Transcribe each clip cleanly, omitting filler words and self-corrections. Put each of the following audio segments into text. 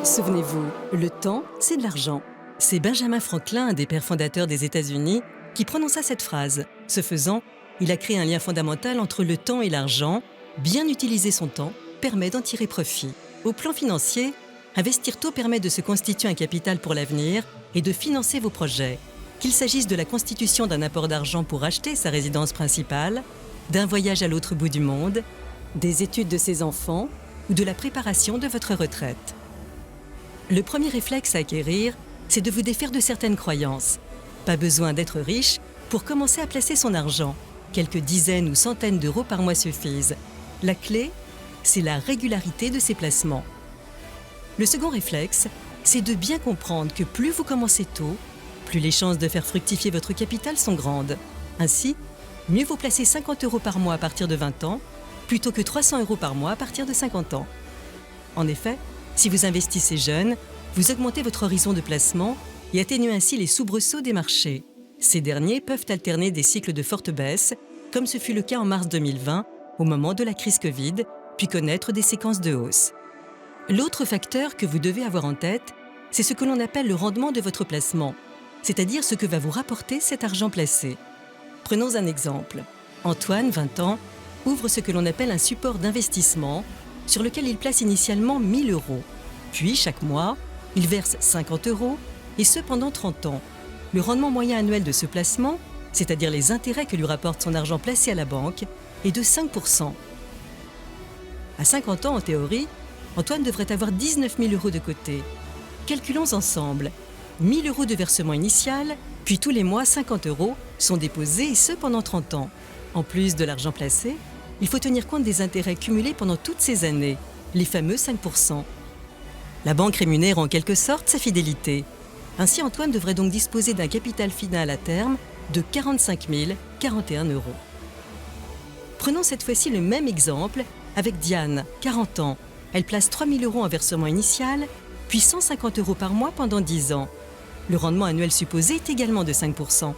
Souvenez-vous, le temps, c'est de l'argent. C'est Benjamin Franklin, un des pères fondateurs des États-Unis, qui prononça cette phrase. Ce faisant, il a créé un lien fondamental entre le temps et l'argent. Bien utiliser son temps permet d'en tirer profit. Au plan financier, investir tôt permet de se constituer un capital pour l'avenir et de financer vos projets. Qu'il s'agisse de la constitution d'un apport d'argent pour acheter sa résidence principale, d'un voyage à l'autre bout du monde, des études de ses enfants ou de la préparation de votre retraite. Le premier réflexe à acquérir, c'est de vous défaire de certaines croyances. Pas besoin d'être riche pour commencer à placer son argent. Quelques dizaines ou centaines d'euros par mois suffisent. La clé, c'est la régularité de ces placements. Le second réflexe, c'est de bien comprendre que plus vous commencez tôt, plus les chances de faire fructifier votre capital sont grandes. Ainsi, mieux vaut placer 50 euros par mois à partir de 20 ans, plutôt que 300 euros par mois à partir de 50 ans. En effet, si vous investissez jeune, vous augmentez votre horizon de placement et atténuez ainsi les soubresauts des marchés. Ces derniers peuvent alterner des cycles de forte baisse, comme ce fut le cas en mars 2020, au moment de la crise Covid, puis connaître des séquences de hausse. L'autre facteur que vous devez avoir en tête, c'est ce que l'on appelle le rendement de votre placement, c'est-à-dire ce que va vous rapporter cet argent placé. Prenons un exemple. Antoine, 20 ans, ouvre ce que l'on appelle un support d'investissement sur lequel il place initialement 1 000 euros. Puis, chaque mois, il verse 50 euros, et ce pendant 30 ans. Le rendement moyen annuel de ce placement, c'est-à-dire les intérêts que lui rapporte son argent placé à la banque, est de 5%. À 50 ans, en théorie, Antoine devrait avoir 19 000 euros de côté. Calculons ensemble. 1 000 euros de versement initial, puis tous les mois 50 euros sont déposés, et ce pendant 30 ans. En plus de l'argent placé, il faut tenir compte des intérêts cumulés pendant toutes ces années, les fameux 5%. La banque rémunère en quelque sorte sa fidélité. Ainsi, Antoine devrait donc disposer d'un capital final à terme de 45 041 euros. Prenons cette fois-ci le même exemple avec Diane, 40 ans. Elle place 3 000 euros en versement initial, puis 150 euros par mois pendant 10 ans. Le rendement annuel supposé est également de 5%.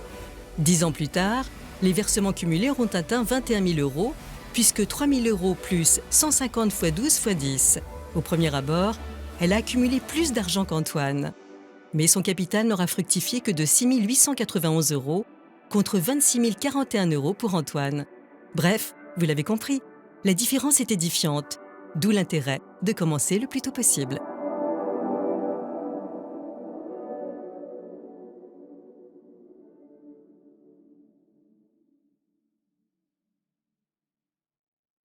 10 ans plus tard, les versements cumulés auront atteint 21 000 euros, puisque 3 000 euros plus 150 x 12 x 10. Au premier abord, elle a accumulé plus d'argent qu'Antoine. Mais son capital n'aura fructifié que de 6 891 euros, contre 26 041 euros pour Antoine. Bref, vous l'avez compris, la différence est édifiante, d'où l'intérêt de commencer le plus tôt possible.